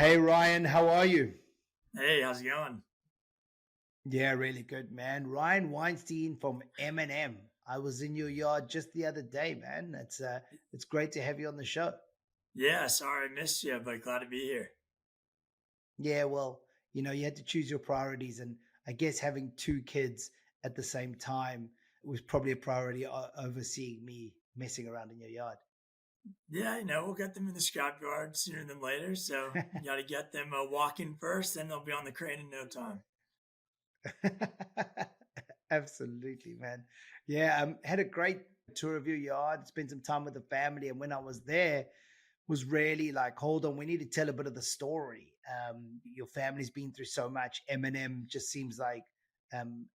Hey Ryan, how are you? Hey, how's it going? Yeah, really good, man. Ryan Weinstein from M&M. I was in your yard just the other day, man. It's great to have you on the show. Yeah, sorry I missed you, but glad to be here. Yeah, well, you had to choose your priorities, and I guess having two kids at the same time was probably a priority overseeing me messing around in your yard. Yeah, we'll get them in the scrapyard sooner than later. So you got to get them walking first, then they'll be on the crane in no time. Absolutely, man. Yeah, had a great tour of your yard, spent some time with the family, and when I was there, was really like, hold on, we need to tell a bit of the story. Your family's been through so much. Eminem just seems like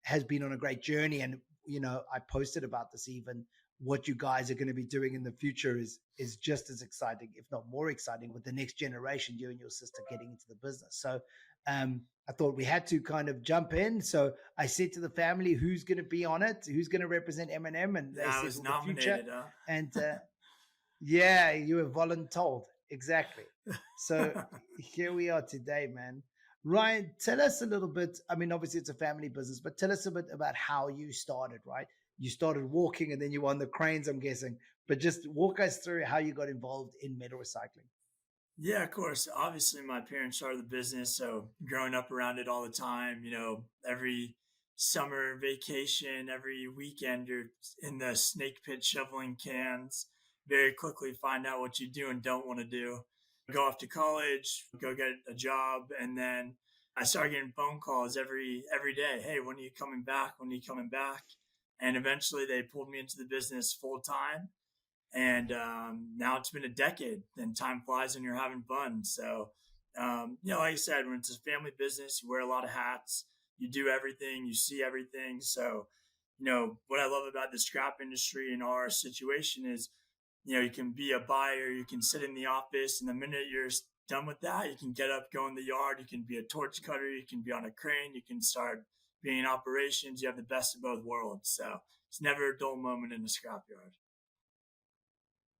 has been on a great journey, and I posted about this even. What you guys are going to be doing in the future is just as exciting, if not more exciting, with the next generation. You and your sister getting into the business. So I thought we had to kind of jump in. So I said to the family, who's going to be on it? Who's going to represent Eminem? And they Yeah, I said, was well, the future. nominated, huh? And yeah, you were voluntold. Exactly. So here we are today, man. Ryan, tell us a little bit. I mean, obviously it's a family business, but tell us a bit about how you started, right? You started walking and then you were on the cranes, I'm guessing. But just walk us through how you got involved in metal recycling. Yeah, of course. Obviously, my parents started the business, so growing up around it all the time, every summer vacation, every weekend, you're in the snake pit shoveling cans. Very quickly find out what you do and don't want to do. Go off to college, go get a job, and then I started getting phone calls every day. Hey, when are you coming back? When are you coming back? And eventually, they pulled me into the business full time, and now it's been a decade, and time flies when you're having fun. So like I said, when it's a family business, you wear a lot of hats, you do everything, you see everything. So what I love about the scrap industry in our situation is you can be a buyer, you can sit in the office, and the minute you're done with that, you can get up, go in the yard, you can be a torch cutter, you can be on a crane, you can start being in operations. You have the best of both worlds. So it's never a dull moment in the scrapyard.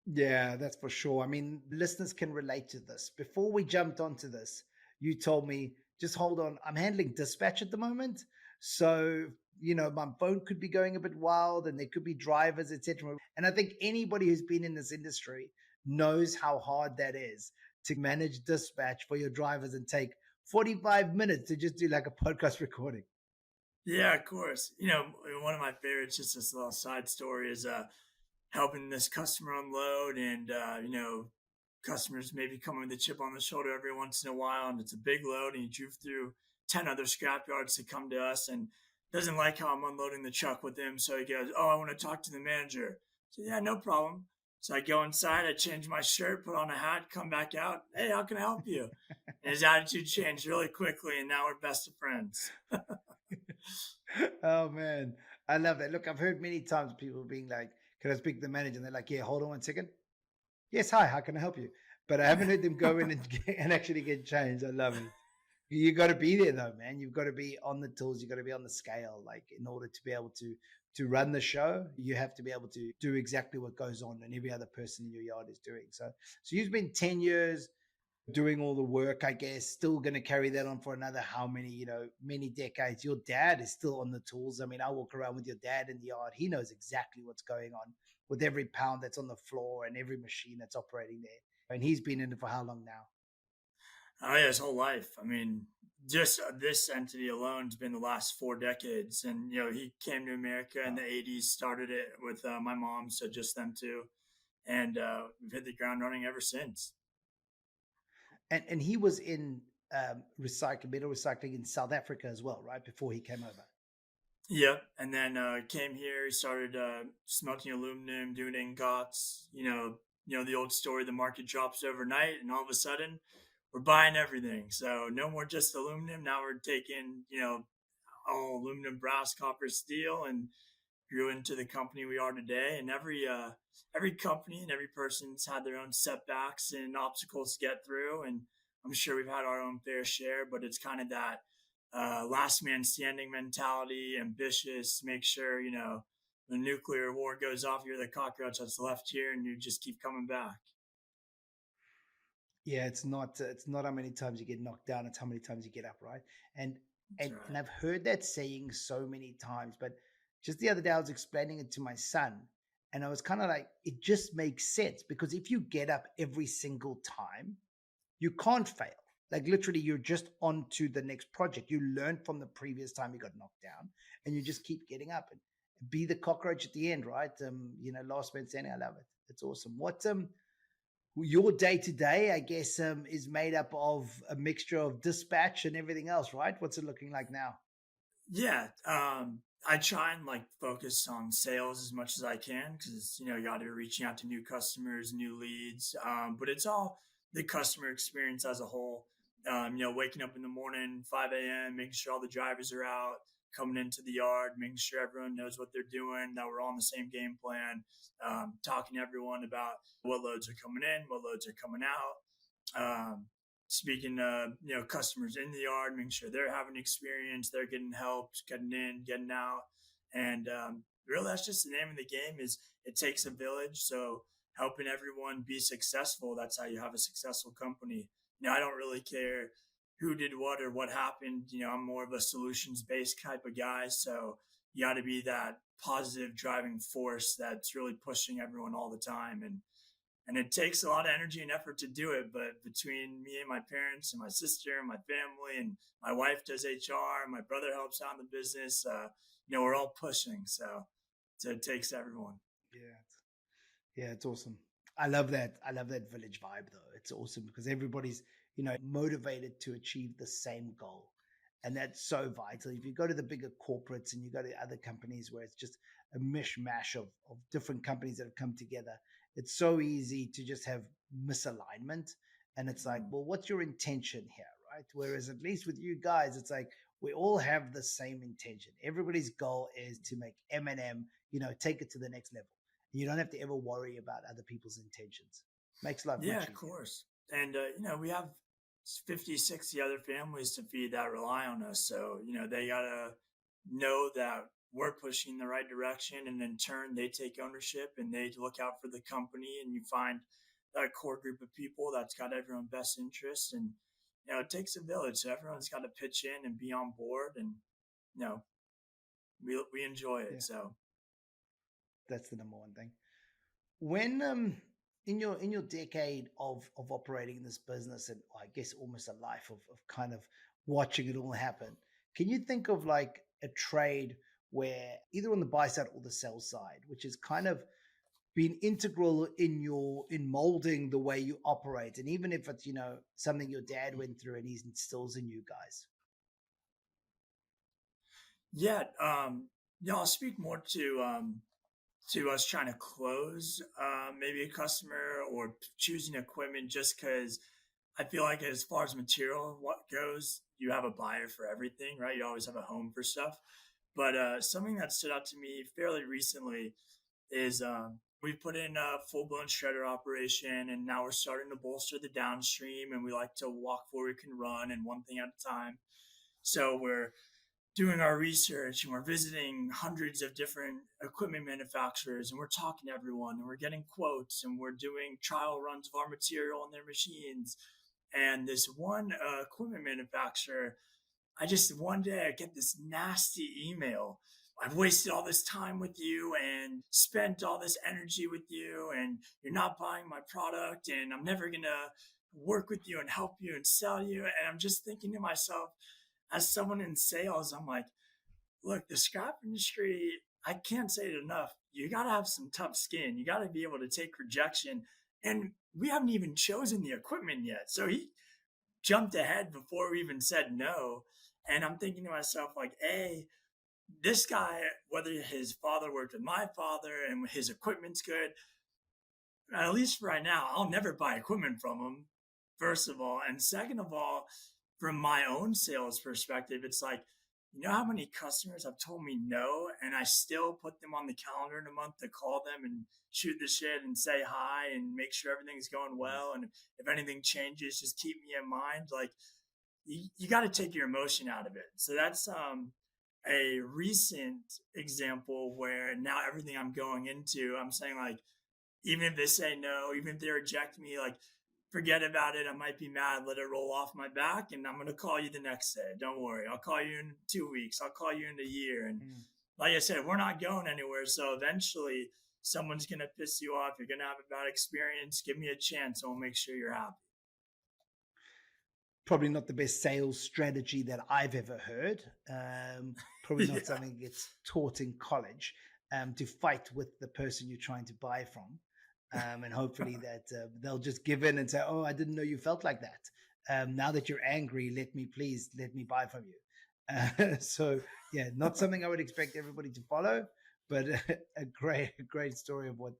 Yeah, that's for sure. I mean, listeners can relate to this. Before we jumped onto this, you told me, just hold on, I'm handling dispatch at the moment. So, my phone could be going a bit wild and there could be drivers, etc. And I think anybody who's been in this industry knows how hard that is to manage dispatch for your drivers and take 45 minutes to just do like a podcast recording. Yeah, of course. One of my favorites, just this little side story, is helping this customer unload, and customers maybe coming with a chip on the shoulder every once in a while, and it's a big load, and he drove through 10 other scrap yards to come to us, and doesn't like how I'm unloading the truck with him. So he goes, oh, I want to talk to the manager. So yeah, no problem. So I go inside, I change my shirt, put on a hat, come back out. Hey, how can I help you? And his attitude changed really quickly, and now we're best of friends. Oh man, I love that. Look, I've heard many times people being like, "Can I speak to the manager?" And they're like, "Yeah, hold on 1 second. Yes, hi. How can I help you?" But I haven't heard them go in and, and actually get changed. I love it. You got to be there though, man. You've got to be on the tools. You got to be on the scale. Like in order to be able to run the show, you have to be able to do exactly what goes on, and every other person in your yard is doing. So you've been 10 years doing all the work, I guess, still going to carry that on for another how many, many decades. Your dad is still on the tools. I mean, I walk around with your dad in the yard. He knows exactly what's going on with every pound that's on the floor and every machine that's operating there. And he's been in it for how long now? Oh yeah, his whole life. I mean, just this entity alone has been the last 4 decades. And he came to America in Wow. the '80s, started it with my mom, so just them two, and we've hit the ground running ever since. And he was in metal recycling in South Africa as well, right? Before he came over. Yep. And then came here. He started smelting aluminum, doing ingots. The old story: the market drops overnight, and all of a sudden, we're buying everything. So no more just aluminum. Now we're taking all aluminum, brass, copper, steel, and grew into the company we are today. And every company and every person's had their own setbacks and obstacles to get through, and I'm sure we've had our own fair share. But it's kind of that last man standing mentality, ambitious, make sure the nuclear war goes off, you're the cockroach that's left here, and you just keep coming back. Yeah, it's not how many times you get knocked down, it's how many times you get up, right? And That's and right. I've heard that saying so many times, but just the other day I was explaining it to my son, and I was kind of like, it just makes sense because if you get up every single time, you can't fail. Like literally, you're just on to the next project. You learn from the previous time you got knocked down, and you just keep getting up and be the cockroach at the end, right? Last man standing. I love it. It's awesome. What your day to day, I guess, is made up of a mixture of dispatch and everything else, right? What's it looking like now? Yeah, I try and like focus on sales as much as I can because you got to be reaching out to new customers, new leads. But it's all the customer experience as a whole. Waking up in the morning, 5 a.m., making sure all the drivers are out, coming into the yard, making sure everyone knows what they're doing, that we're all on the same game plan. Talking to everyone about what loads are coming in, what loads are coming out. Speaking to customers in the yard, making sure they're having experience, they're getting help, getting in, getting out, and really that's just the name of the game. Is it takes a village, so helping everyone be successful. That's how you have a successful company. I don't really care who did what or what happened. I'm more of a solutions based type of guy, so you got to be that positive driving force that's really pushing everyone all the time and it takes a lot of energy and effort to do it. But between me and my parents and my sister and my family and my wife does HR, and my brother helps out in the business. We're all pushing, so it takes everyone. Yeah, yeah, it's awesome. I love that. I love that village vibe though. It's awesome because everybody's, motivated to achieve the same goal. And that's so vital. If you go to the bigger corporates and you go to other companies where it's just a mishmash of different companies that have come together, it's so easy to just have misalignment. And it's like, Mm. well, what's your intention here? Right. Whereas at least with you guys, it's like we all have the same intention. Everybody's goal is to make M&M, take it to the next level. You don't have to ever worry about other people's intentions. Makes life Yeah, much of easier. course. And we have 50, 60 other families to feed that rely on us. So they gotta know that we're pushing in the right direction, and in turn they take ownership and they look out for the company, and you find that core group of people that's got everyone's best interest. And it takes a village, so everyone's got to pitch in and be on board, and you know we enjoy Yeah, it. So that's the number one thing. When in your decade of operating this business and I guess almost a life of kind of watching it all happen, can you think of like a trade where either on the buy side or the sell side, which has kind of been integral in molding the way you operate, and even if it's something your dad went through and he instills in you guys? yeah, I'll speak more to us trying to close maybe a customer or choosing equipment, just because I feel like as far as material what goes, you have a buyer for everything, right? You always have a home for stuff. But something that stood out to me fairly recently is we've put in a full blown shredder operation, and now we're starting to bolster the downstream. And we like to walk where we can run, and one thing at a time. So we're doing our research and we're visiting hundreds of different equipment manufacturers, and we're talking to everyone, and we're getting quotes, and we're doing trial runs of our material and their machines. And this one equipment manufacturer, I just one day I get this nasty email. I've wasted all this time with you and spent all this energy with you, and you're not buying my product, and I'm never gonna work with you and help you and sell you. And I'm just thinking to myself, as someone in sales, I'm like, look, the scrap industry, I can't say it enough. You got to have some tough skin. You got to be able to take rejection. And we haven't even chosen the equipment yet. So he jumped ahead before we even said no. And I'm thinking to myself, like, A, this guy, whether his father worked with my father and his equipment's good, at least right now, I'll never buy equipment from him, first of all. And second of all, from my own sales perspective, it's like, how many customers have told me no, and I still put them on the calendar in a month to call them and shoot the shit and say hi and make sure everything's going well. And if anything changes, just keep me in mind. Like, you got to take your emotion out of it. So that's a recent example where now everything I'm going into, I'm saying like, even if they say no, even if they reject me, like forget about it. I might be mad, let it roll off my back, and I'm going to call you the next day. Don't worry. I'll call you in 2 weeks. I'll call you in a year. And Mm. like I said, we're not going anywhere. So eventually, someone's going to piss you off. You're going to have a bad experience. Give me a chance. I'll make sure you're happy. Probably not the best sales strategy that I've ever heard. Probably not Yeah. something that gets taught in college, to fight with the person you're trying to buy from. And hopefully that they'll just give in and say, oh, I didn't know you felt like that. Now that you're angry, let me buy from you. So yeah, not something I would expect everybody to follow, but a great story of what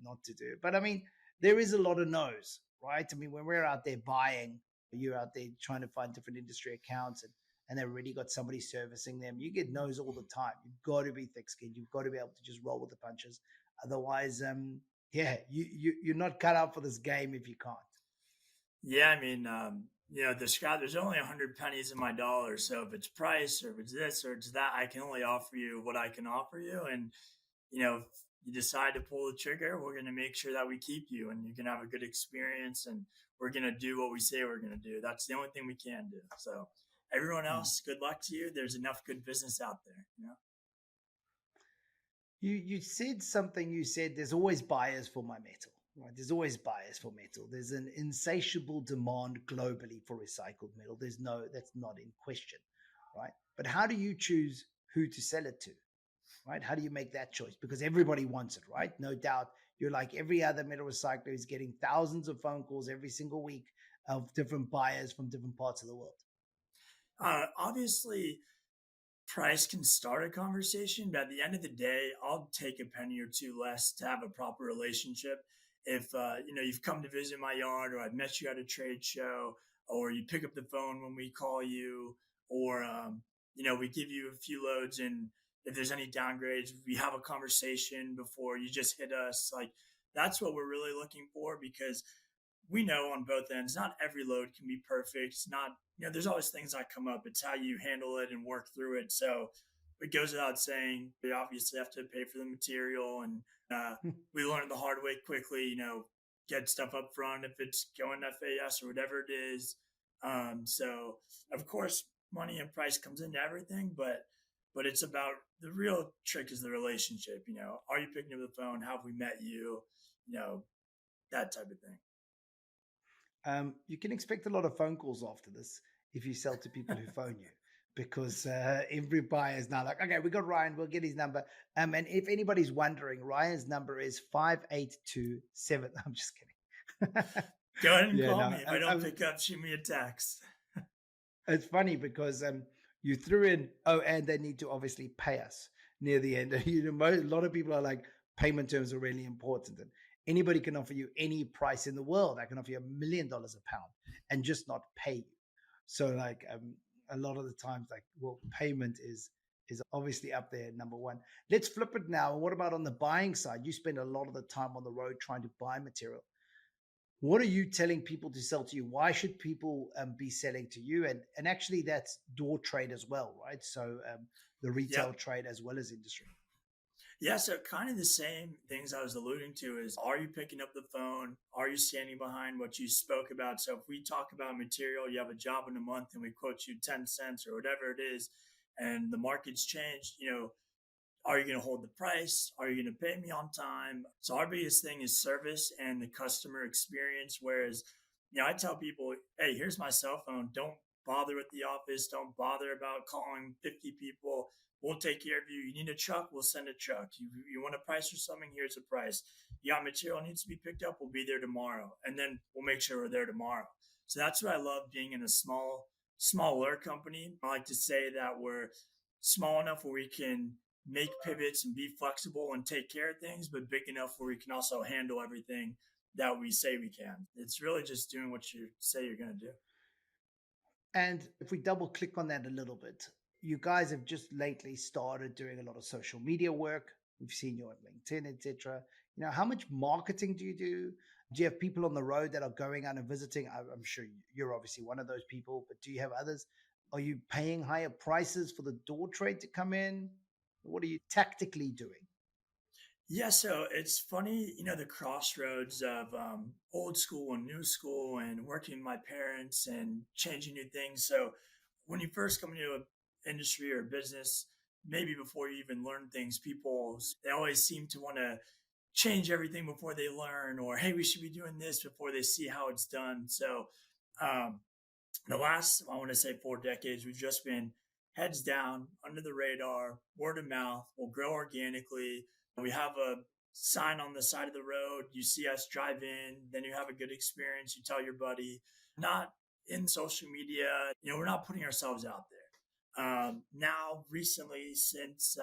not to do. But I mean, there is a lot of no's, right? I mean, when we're out there buying, you're out there trying to find different industry accounts, and they've already got somebody servicing them. You get no's all the time. You've got to be thick-skinned. You've got to be able to just roll with the punches. Otherwise, yeah, you're not cut out for this game if you can't. Yeah, I mean, there's only 100 pennies in my dollar. So if it's price or if it's this or it's that, I can only offer you what I can offer you. And, if you decide to pull the trigger, we're going to make sure that we keep you and you can have a good experience and we're going to do what we say we're going to do. That's the only thing we can do. So everyone Hmm. else, good luck to you. There's enough good business out there. You said something. You said there's always buyers for my metal, right? There's always buyers for metal. There's an insatiable demand globally for recycled metal. That's not in question, right? But how do you choose who to sell it to, right? How do you make that choice? Because everybody wants it, right? No doubt. You're like every other metal recycler is getting thousands of phone calls every single week of different buyers from different parts of the world. Obviously, price can start a conversation, but at the end of the day, I'll take a penny or two less to have a proper relationship. If you've come to visit my yard, or I've met you at a trade show, or you pick up the phone when we call you, or we give you a few loads, and if there's any downgrades, we have a conversation before you just hit us. Like that's what we're really looking for because we know on both ends, not every load can be perfect. It's not, there's always things that come up. It's how you handle it and work through it. So it goes without saying, we obviously have to pay for the material. And we learned the hard way quickly, get stuff up front if it's going FAS or whatever it is. So, of course, money and price comes into everything, but it's about the real trick is the relationship. Are you picking up the phone? How have we met you? That type of thing. You can expect a lot of phone calls after this if you sell to people who phone you, because every buyer is now like, okay, we got Ryan, we'll get his number. And if anybody's wondering, Ryan's number is 5827. I'm just kidding. Go ahead and Yeah, call no, me. If I don't pick up, shoot me a text. it's funny because you threw in, oh, and they need to obviously pay us near the end. A lot of people are like, payment terms are really important. And anybody can offer you any price in the world. I can offer you $1 million a pound and just not pay you. So like a lot of the times, like, well, payment is obviously up there, number one. Let's flip it now. What about on the buying side? You spend a lot of the time on the road trying to buy material. What are you telling people to sell to you? Why should people be selling to you? And actually, that's door trade as well, right? So the retail Yep. trade as well as industry. Yeah, so kind of the same things I was alluding to is, are you picking up the phone? Are you standing behind what you spoke about? So if we talk about material, you have a job in a month and we quote you 10 cents or whatever it is, and the market's changed, are you going to hold the price? Are you going to pay me on time? So our biggest thing is service and the customer experience. Whereas, I tell people, hey, here's my cell phone. Don't bother with the office. Don't bother about calling 50 people. We'll take care of you. You need a truck, we'll send a truck. You want a price for something, here's a price. You got material needs to be picked up, we'll be there tomorrow. And then we'll make sure we're there tomorrow. So that's what I love being in a smaller company. I like to say that we're small enough where we can make pivots and be flexible and take care of things, but big enough where we can also handle everything that we say we can. It's really just doing what you say you're going to do. And if we double click on that a little bit, you guys have just lately started doing a lot of social media work. We've seen you on LinkedIn, etc. How much marketing do you do? Do you have people on the road that are going out and visiting? I'm sure you're obviously one of those people, but do you have others? Are you paying higher prices for the door trade to come in? What are you tactically doing? Yeah, so it's funny, the crossroads of old school and new school and working with my parents and changing new things. So when you first come into an industry or business, maybe before you even learn things, they always seem to want to change everything before they learn, or hey, we should be doing this before they see how it's done. So um, the last, I want to say 4 decades, we've just been heads down, under the radar, word of mouth. We'll grow organically. We have a sign on the side of the road. You see us drive in, then you have a good experience. You tell your buddy, not in social media. We're not putting ourselves out there. Now, recently, since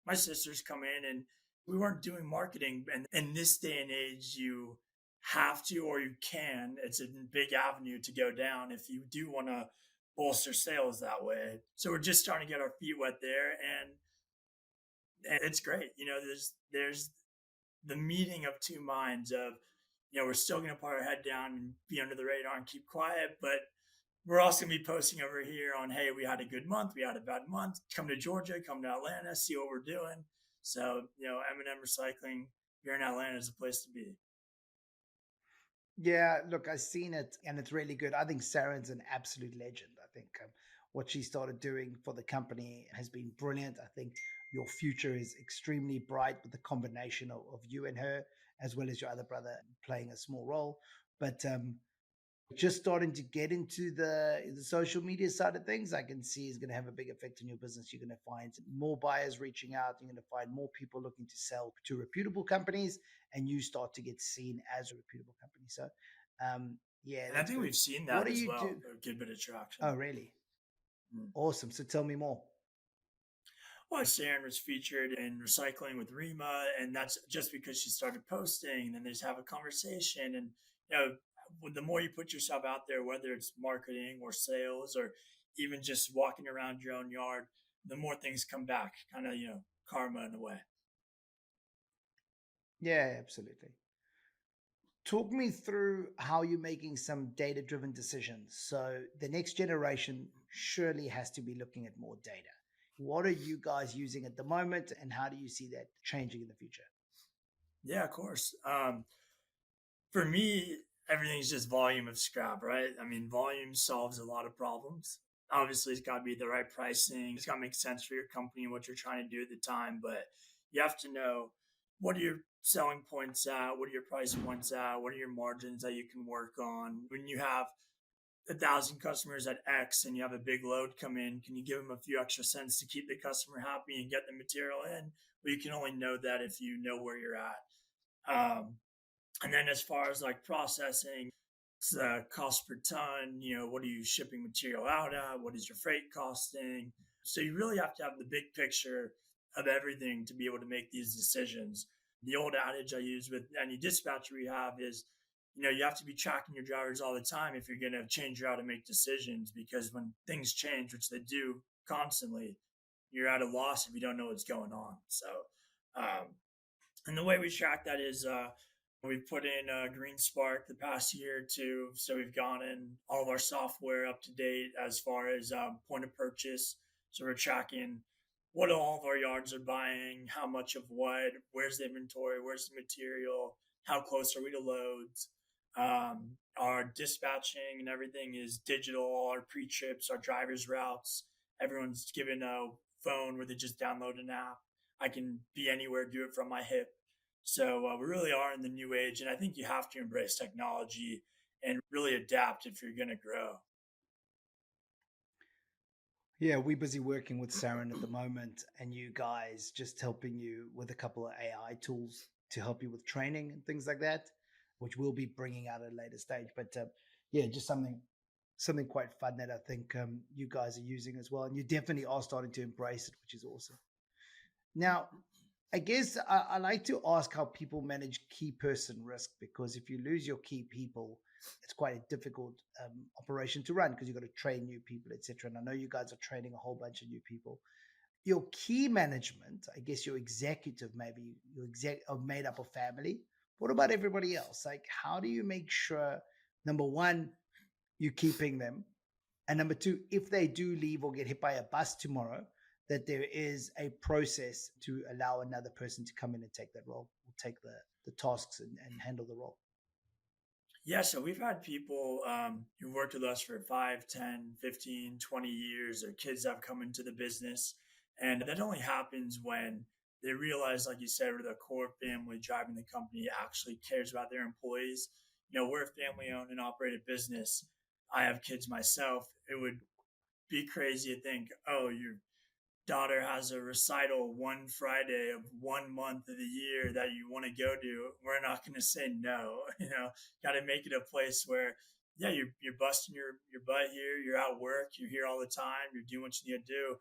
my sister's come in and we weren't doing marketing, and in this day and age, you have to or you can. It's a big avenue to go down if you do want to bolster sales that way. So we're just starting to get our feet wet there, and it's great. There's the meeting of two minds of we're still going to put our head down and be under the radar and keep quiet, but we're also going to be posting over here on, hey, we had a good month, we had a bad month. Come to Georgia, come to Atlanta, see what we're doing. So M&M Recycling here in Atlanta is a place to be. Yeah, look, I've seen it and it's really good. I think Saren's an absolute legend. I think what she started doing for the company has been brilliant. I think your future is extremely bright with the combination of you and her, as well as your other brother playing a small role. But just starting to get into the social media side of things, I can see is going to have a big effect on your business. You're going to find more buyers reaching out. You're going to find more people looking to sell to reputable companies, and you start to get seen as a reputable company. So, yeah, And I that's think good. we've seen What that do as you do? well, a good bit of traction. Oh, really? Mm. Awesome. So tell me more. Well, Sharon was featured in Recycling with Rima, and that's just because she started posting. And then they just have a conversation, and the more you put yourself out there, whether it's marketing or sales or even just walking around your own yard, the more things come back, kind of karma in a way. Yeah, absolutely. Talk me through how you're making some data driven decisions. So the next generation surely has to be looking at more data. What are you guys using at the moment, and how do you see that changing in the future? Yeah, of course. For me, everything's just volume of scrap, right? I mean, volume solves a lot of problems. Obviously, it's got to be the right pricing. It's got to make sense for your company and what you're trying to do at the time. But you have to know, what are your selling points at? What are your price points at? What are your margins that you can work on? When you have 1,000 customers at X and you have a big load come in, can you give them a few extra cents to keep the customer happy and get the material in? Well, you can only know that if you know where you're at. And then as far as like processing, it's the cost per ton, what are you shipping material out at? What is your freight costing? So you really have to have the big picture of everything to be able to make these decisions. The old adage I use with any dispatcher we have is, you have to be tracking your drivers all the time if you're going to change your how to make decisions, because when things change, which they do constantly, you're at a loss if you don't know what's going on. So, um, and the way we track that is we've put in Green Spark the past year or two. So we've gone in all of our software up to date as far as point of purchase. So we're tracking what all of our yards are buying, how much of what, where's the inventory, where's the material, how close are we to loads. Our dispatching and everything is digital. All our pre-trips, our drivers' routes, everyone's given a phone where they just download an app. I can be anywhere, do it from my hip. So we really are in the new age, and I think you have to embrace technology and really adapt if you're going to grow. Yeah, we're busy working with Saren at the moment, and you guys just helping you with a couple of AI tools to help you with training and things like that, which we'll be bringing out at a later stage. But yeah, just something quite fun that I think you guys are using as well, and you definitely are starting to embrace it, which is awesome. Now, I guess I like to ask how people manage key person risk, because if you lose your key people, it's quite a difficult operation to run because you've got to train new people, etc. And I know you guys are training a whole bunch of new people. Your key management, I guess your executive, maybe your exec are made up of family. What about everybody else? Like, how do you make sure, number one, you're keeping them, and number two, if they do leave or get hit by a bus tomorrow, that there is a process to allow another person to come in and take that role, or take the tasks and handle the role? Yeah, so we've had people who worked with us for 5, 10, 15, 20 years, or kids that have come into the business. And that only happens when they realize, like you said, where the core family driving the company actually cares about their employees. We're a family owned and operated business. I have kids myself. It would be crazy to think, oh, your daughter has a recital one Friday of 1 month of the year that you want to go to. We're not going to say no. Got to make it a place where, yeah, you're busting your butt here. You're at work. You're here all the time. You're doing what you need to do.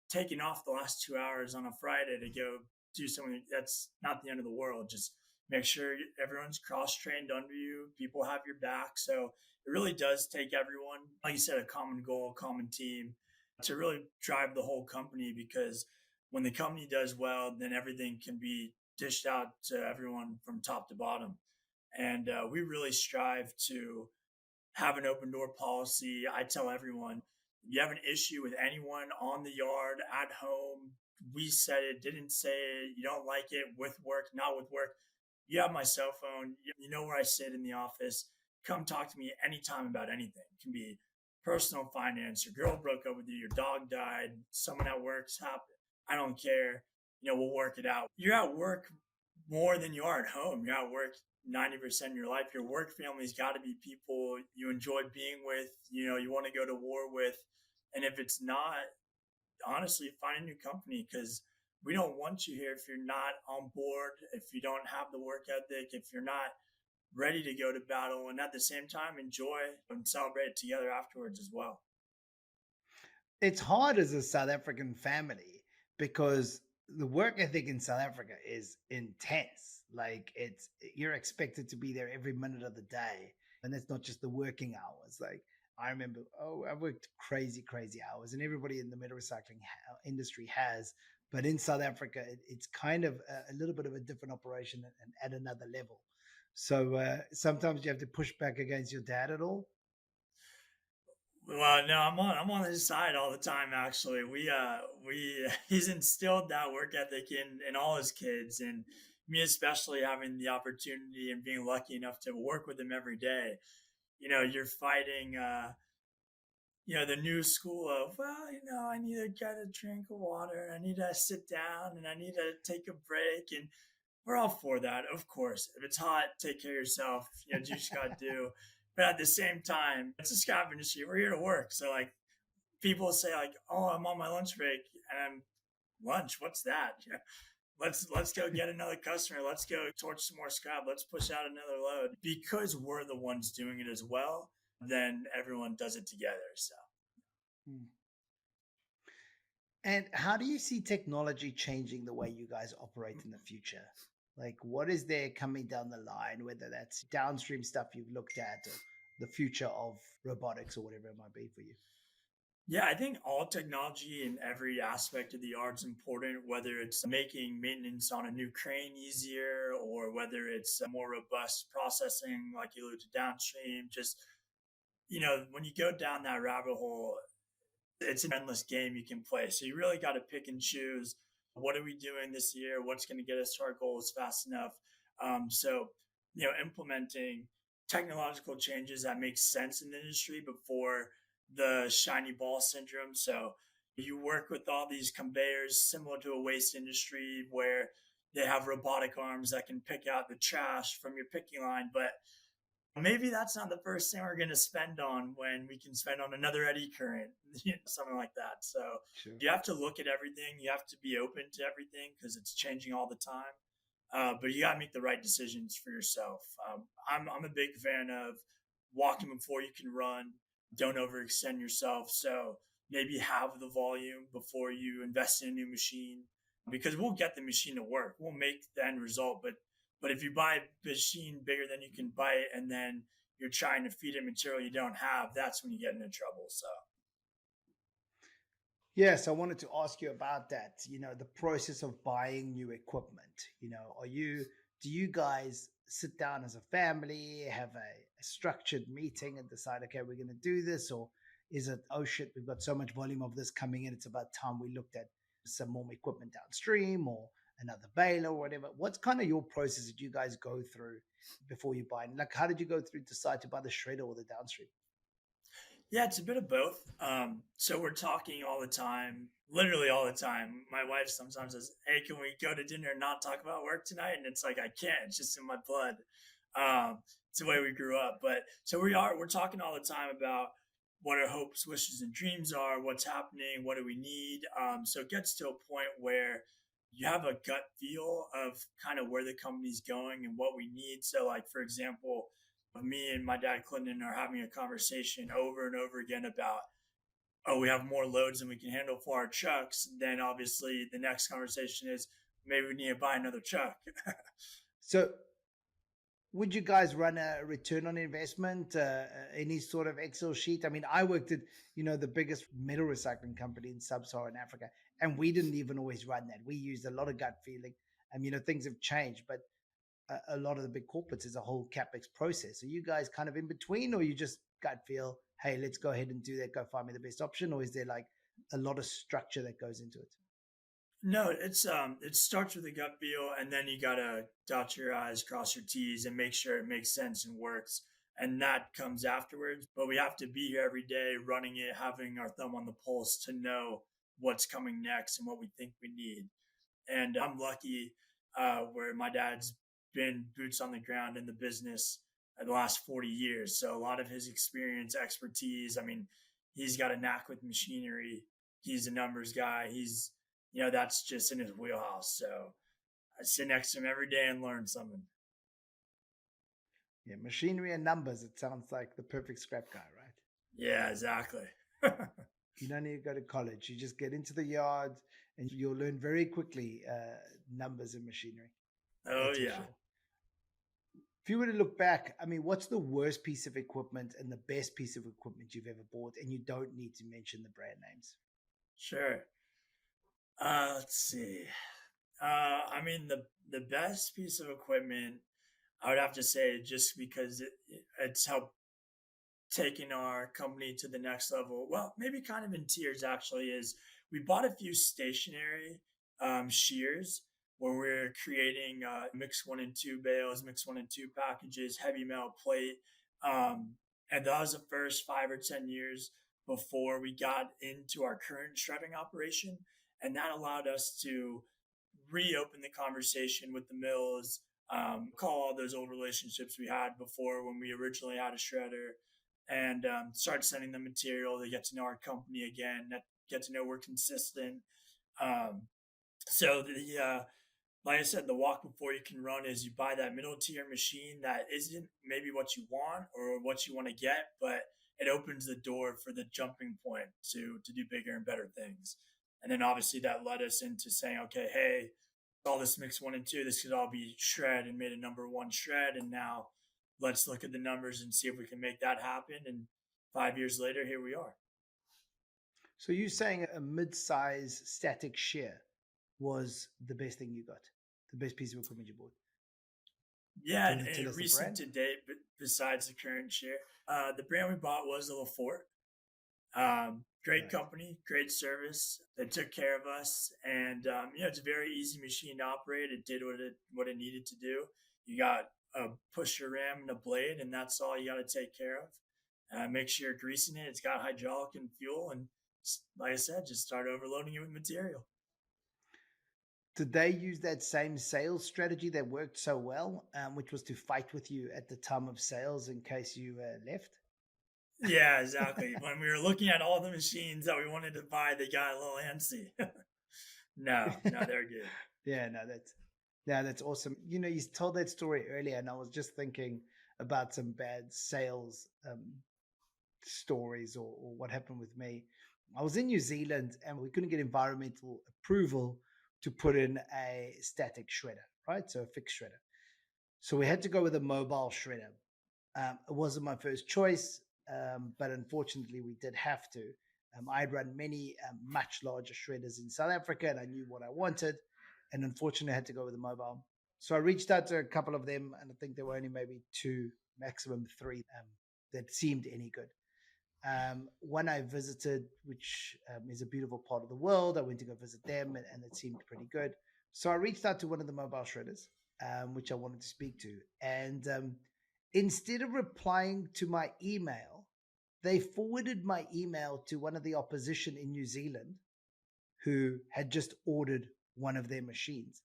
Taking off the last 2 hours on a Friday to go do something, that's not the end of the world. Just make sure everyone's cross trained under you. People have your back. So it really does take everyone, like you said, a common goal, a common team to really drive the whole company, because when the company does well, then everything can be dished out to everyone from top to bottom. And we really strive to have an open door policy. I tell everyone, if you have an issue with anyone on the yard, at home, we said it, didn't say it, you don't like it, with work, not with work, you have my cell phone. You know where I sit in the office. Come talk to me anytime about anything. It can be personal finance, your girl broke up with you, your dog died, someone at work's happened. I don't care. We'll work it out. You're at work more than you are at home. You're at work 90% of your life. Your work family's got to be people you enjoy being with, you want to go to war with. And if it's not, honestly, find a new company, because we don't want you here if you're not on board, if you don't have the work ethic, if you're not ready to go to battle, and at the same time enjoy and celebrate together afterwards as well. It's hard as a South African family because the work ethic in South Africa is intense. Like, you're expected to be there every minute of the day, and that's not just the working hours. Like, I remember, I worked crazy, crazy hours, and everybody in the metal recycling industry has. But in South Africa, it's kind of a little bit of a different operation, and at another level. So sometimes you have to push back against your dad at all. Well, no, I'm on his side all the time. Actually, we he's instilled that work ethic in all his kids, and me especially, having the opportunity and being lucky enough to work with him every day. You're fighting the new school of, well, I need to get a drink of water, I need to sit down, and I need to take a break, and we're all for that, of course. If it's hot, take care of yourself. Do what you gotta do. But at the same time, it's a scrap industry. We're here to work. So, like, people say, like, "Oh, I'm on my lunch break," and I'm, lunch? What's that? Let's go get another customer. Let's go torch some more scrap. Let's push out another load, because we're the ones doing it as well. Then everyone does it together. So. Hmm. And how do you see technology changing the way you guys operate in the future? Like, what is there coming down the line, whether that's downstream stuff you've looked at, or the future of robotics, or whatever it might be for you? Yeah, I think all technology in every aspect of the art's important, whether it's making maintenance on a new crane easier, or whether it's a more robust processing, like you alluded to, downstream. Just, when you go down that rabbit hole, it's an endless game you can play. So you really got to pick and choose, what are we doing this year? What's going to get us to our goals fast enough? So, implementing technological changes that make sense in the industry before the shiny ball syndrome. So you work with all these conveyors similar to a waste industry, where they have robotic arms that can pick out the trash from your picking line, but maybe that's not the first thing we're going to spend on, when we can spend on another eddy current, something like that. So Sure. you have to look at everything. You have to be open to everything, because it's changing all the time. But you got to make the right decisions for yourself. I'm a big fan of walking before you can run. Don't overextend yourself. So maybe have the volume before you invest in a new machine, because we'll get the machine to work. We'll make the end result, but if you buy a machine bigger than you can bite, and then you're trying to feed it material you don't have, that's when you get into trouble. So. Yes, I wanted to ask you about that. The process of buying new equipment. Do you guys sit down as a family, have a structured meeting and decide, okay, we're going to do this? Or is it, oh shit, we've got so much volume of this coming in, it's about time we looked at some more equipment downstream or another baler or whatever? What's kind of your process that you guys go through before you buy? Like, how did you go through decide to buy the shredder or the downstream? Yeah, it's a bit of both. So we're talking all the time, literally all the time. My wife sometimes says, "Hey, can we go to dinner and not talk about work tonight?" And it's like I can't. It's just in my blood. It's the way we grew up. But so we're talking all the time about what our hopes, wishes, and dreams are, what's happening, what do we need. So it gets to a point where you have a gut feel of kind of where the company's going and what we need. So, like for example, me and my dad Clinton are having a conversation over and over again about, oh, we have more loads than we can handle for our trucks. Then obviously the next conversation is maybe we need to buy another truck. So, would you guys run a return on investment, any sort of Excel sheet? I mean, I worked at, the biggest metal recycling company in sub-Saharan Africa, and we didn't even always run that. We used a lot of gut feeling. And, things have changed, but a lot of the big corporates is a whole CapEx process. Are you guys kind of in between, or you just gut feel, hey, let's go ahead and do that, go find me the best option? Or is there like a lot of structure that goes into it? No, it starts with a gut feel, and then you gotta dot your I's, cross your T's, and make sure it makes sense and works. And that comes afterwards. But we have to be here every day, running it, having our thumb on the pulse to know what's coming next and what we think we need. And I'm lucky where my dad's been boots on the ground in the business the last 40 years. So a lot of his experience, expertise, I mean, he's got a knack with machinery. He's a numbers guy. That's just in his wheelhouse. So I sit next to him every day and learn something. Yeah, machinery and numbers. It sounds like the perfect scrap guy, right? Yeah, exactly. You don't need to go to college. You just get into the yard and you'll learn very quickly numbers and machinery. Oh, That's for yeah. sure. If you were to look back, I mean, what's the worst piece of equipment and the best piece of equipment you've ever bought? And you don't need to mention the brand names. Sure. Let's see. I mean, the best piece of equipment, I would have to say, just because it's helped taking our company to the next level. Well, maybe kind of in tiers actually is we bought a few stationary shears where we're creating mix 1 and 2 bales, mix 1 and 2 packages, heavy metal plate. Um, and that was the first 5 or 10 years before we got into our current shredding operation. And that allowed us to reopen the conversation with the mills, call all those old relationships we had before when we originally had a shredder, and start sending them material. They get to know our company again, get to know we're consistent. Um, so like I said, the walk before you can run is you buy that middle tier machine that isn't maybe what you want or what you want to get, but it opens the door for the jumping point to do bigger and better things. And then obviously that led us into saying, okay, hey, all this mix 1 and 2, this could all be shred and made a number one shred. And now let's look at the numbers and see if we can make that happen. And 5 years later, here we are. So you're saying a mid-size static shear was the best thing you got, the best piece of equipment you bought? Yeah, and recent to date, but besides the current share, the brand we bought was the LaFort. Great Right. company, great service. They took care of us, and it's a very easy machine to operate. It did what it needed to do. You got a pusher ram and a blade, and that's all you got to take care of. Make sure you're greasing it. It's got hydraulic and fuel, and like I said, just start overloading it with material. Did they use that same sales strategy that worked so well, which was to fight with you at the time of sales in case you left? Yeah, exactly. When we were looking at all the machines that we wanted to buy, they got a little antsy. No, they're good. That's awesome. You told that story earlier, and I was just thinking about some bad sales stories or what happened with me. I was in New Zealand and we couldn't get environmental approval to put in a static shredder, right? So a fixed shredder. So we had to go with a mobile shredder. It wasn't my first choice, but unfortunately we did have to. I'd run many much larger shredders in South Africa and I knew what I wanted. And unfortunately I had to go with a mobile. So I reached out to a couple of them and I think there were only maybe two, maximum three that seemed any good. One I visited, which is a beautiful part of the world. I went to go visit them, and it seemed pretty good. So I reached out to one of the mobile shredders, which I wanted to speak to. And instead of replying to my email, they forwarded my email to one of the opposition in New Zealand who had just ordered one of their machines.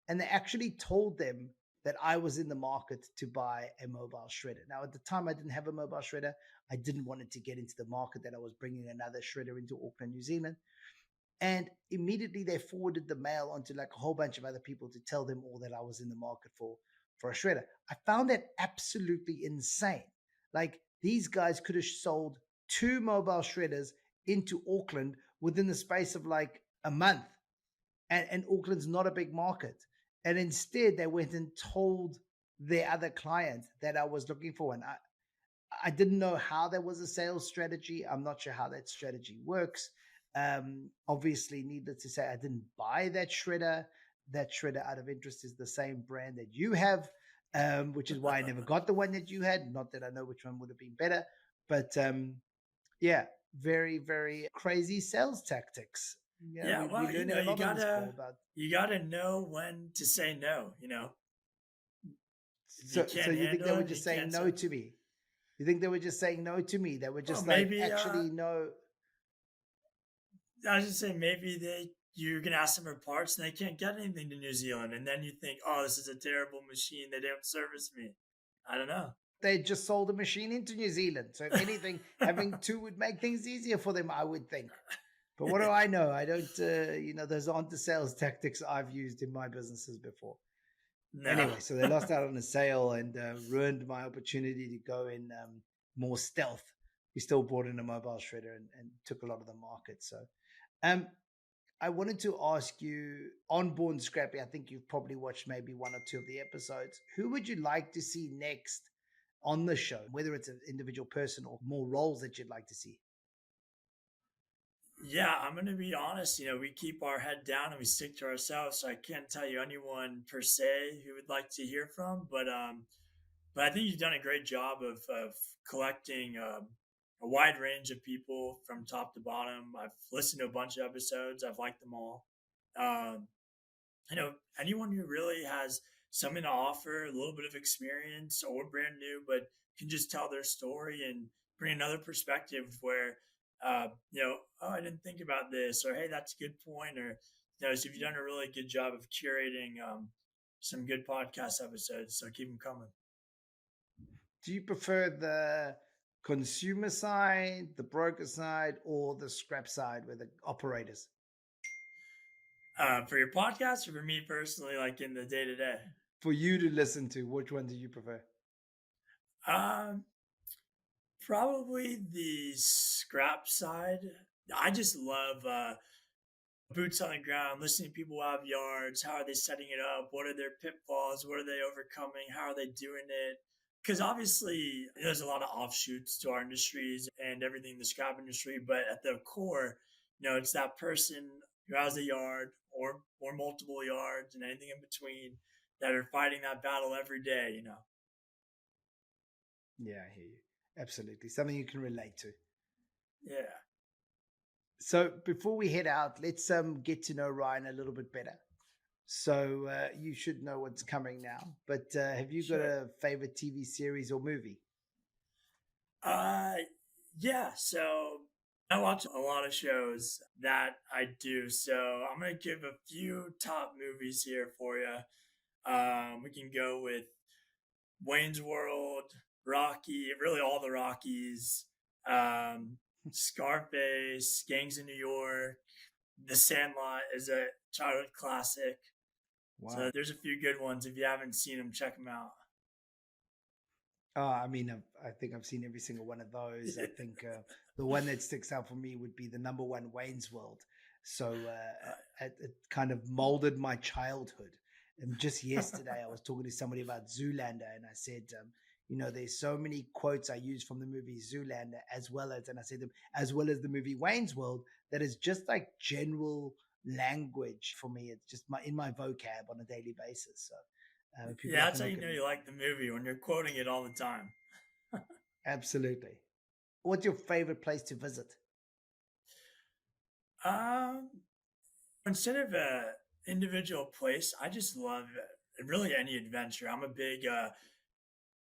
And they actually told them that I was in the market to buy a mobile shredder. Now, at the time, I didn't have a mobile shredder. I didn't want it to get into the market that I was bringing another shredder into Auckland, New Zealand. And immediately they forwarded the mail onto like a whole bunch of other people to tell them all that I was in the market for a shredder. I found that absolutely insane. Like these guys could have sold 2 mobile shredders into Auckland within the space of like a month. And Auckland's not a big market. And instead they went and told their other client that I was looking for one. I didn't know how there was a sales strategy. I'm not sure how that strategy works. Obviously, needless to say, I didn't buy that shredder. That shredder, out of interest, is the same brand that you have, which is why I never got the one that you had. Not that I know which one would have been better, but yeah, very, very crazy sales tactics. Yeah, Yeah, we're well, learning a you lot on this call gotta about. you gotta know when to say no. If you So can't you think they handle were it, you just saying can't no say. to me? You think they were just saying no to me? They were Well, just like, maybe actually, no. I was just saying maybe you're gonna ask them for parts and they can't get anything to New Zealand, and then you think, oh, this is a terrible machine. They don't service me. I don't know. They just sold a machine into New Zealand. So if anything, having two would make things easier for them, I would think. But what do I know? I don't, those aren't the sales tactics I've used in my businesses before. No. Anyway, so they lost out on a sale and ruined my opportunity to go in more stealth. We still brought in a mobile shredder and took a lot of the market. So um, I wanted to ask you on Born Scrappy, I think you've probably watched maybe 1 or 2 of the episodes. Who would you like to see next on the show, whether it's an individual person or more roles that you'd like to see? Yeah, I'm gonna be honest. We keep our head down and we stick to ourselves. So I can't tell you anyone per se who would like to hear from, but I think you've done a great job of collecting a wide range of people from top to bottom. I've listened to a bunch of episodes. I've liked them all. Um, Anyone who really has something to offer, a little bit of experience or brand new, but can just tell their story and bring another perspective where, oh, I didn't think about this, or hey, that's a good point, or so you've done a really good job of curating some good podcast episodes. So keep them coming. Do you prefer the consumer side, the broker side, or the scrap side with the operators? For your podcast or for me personally, like in the day to day? For you to listen to, which one do you prefer? Um, Probably the scrap side. I just love boots on the ground, listening to people who have yards. How are they setting it up? What are their pitfalls? What are they overcoming? How are they doing it? Because obviously, there's a lot of offshoots to our industries and everything in the scrap industry, but at the core, it's that person who has a yard or multiple yards and anything in between that are fighting that battle every day. Yeah, I hear you. Absolutely. Something you can relate to. Yeah. So before we head out, let's get to know Ryan a little bit better. So you should know what's coming now. But have you got a favorite TV series or movie? Uh, yeah. So I watch a lot of shows that I do. So I'm gonna give a few top movies here for you. We can go with Wayne's World, Rocky, really all the Rockies, um, Scarface, Gangs of New York, The Sandlot is a childhood classic. Wow. So there's a few good ones. If you haven't seen them, check them out. I mean, I think I've seen every single one of those. I think the one that sticks out for me would be the number one Wayne's World. So it kind of molded my childhood. And just yesterday, I was talking to somebody about Zoolander, and I said, there's so many quotes I use from the movie Zoolander, and I said them, as well as the movie Wayne's World, that is just like general language for me. It's just in my vocab on a daily basis. So Yeah, that's how you know you like the movie when you're quoting it all the time. Absolutely. What's your favorite place to visit? Um, Instead of a individual place, I just love really any adventure. I'm a big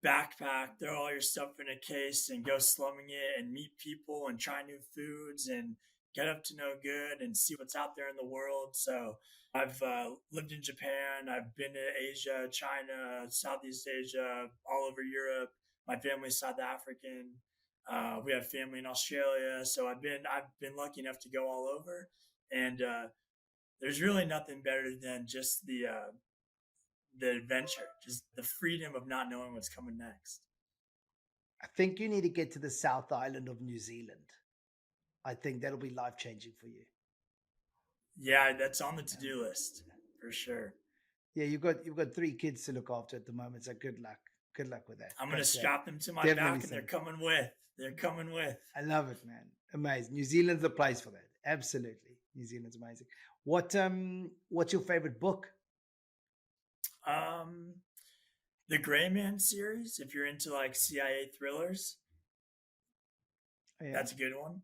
backpack, throw all your stuff in a case and go slumming it and meet people and try new foods and get up to no good and see what's out there in the world. So I've lived in Japan, I've been to Asia, China, Southeast Asia, all over Europe. My family's South African. We have family in Australia, so I've been lucky enough to go all over, and there's really nothing better than just the adventure, just the freedom of not knowing what's coming next. I think you need to get to the South Island of New Zealand. I think that'll be life changing for you. Yeah, that's on the Um, to-do list for sure. yeah, you've got 3 kids to look after at the moment, so good luck. Good luck with that. I'm gonna But strap them to my definitely back, and they're some. coming with. They're coming with. I love it, man. Amazing. New Zealand's the place for that. Absolutely. New Zealand's amazing. What's your favorite book? Um, the Gray Man series, if you're into like CIA thrillers, Oh, yeah. that's a good one.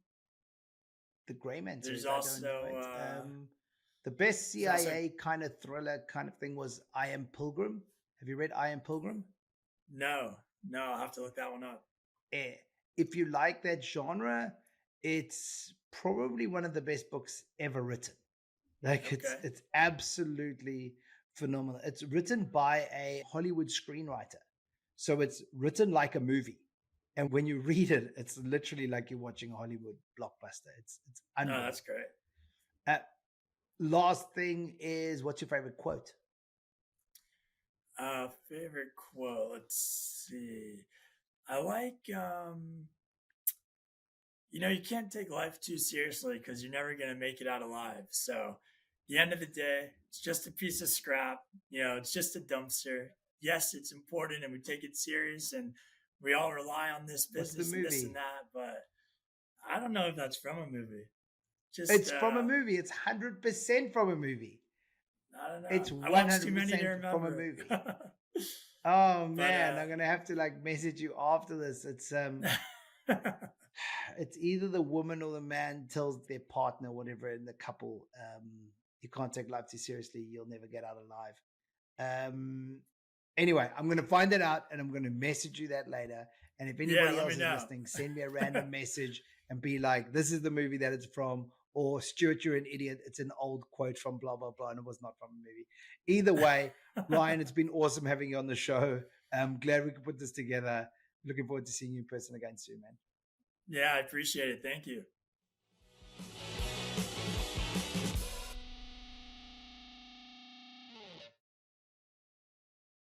The Grey Man There's series. I don't know also it. The best there's also CIA kind of thriller kind of thing was I Am Pilgrim. Have you read I Am Pilgrim? no, no, I'll have to look that one up. Eh, if you like that genre, it's probably one of the best books ever written. Like it's Okay. it's absolutely phenomenal. It's written by a Hollywood screenwriter. So it's written like a movie. And when you read it, it's literally like you're watching a Hollywood blockbuster. It's No, unreal. that's great. Uh, last thing is, what's your favorite quote? Favorite quote. Let's see. I like you can't take life too seriously because you're never gonna make it out alive. So, at the end of the day, it's just a piece of scrap. It's just a dumpster. Yes, it's important, and we take it serious, and we all rely on this What's the business and this and movie? that. But I don't know if that's from a movie. Just It's from a movie. It's 100% from a movie. I don't know. It's I watched too many to 100% from a remember. movie. Oh But man, I'm gonna have to like message you after this. It's either the woman or the man tells their partner, whatever, in the couple, you can't take life too seriously, you'll never get out alive. Um, anyway, I'm going to find it out and I'm going to message you that later. And if yeah, anybody let me else is know. listening, send me a random message and be like, this is the movie that it's from, or Stuart, you're an idiot. It's an old quote from blah, blah, blah, and it was not from a movie. Either way, Ryan, it's been awesome having you on the show. I'm glad we could put this together. Looking forward to seeing you in person again soon, man. Yeah, I appreciate it. Thank you.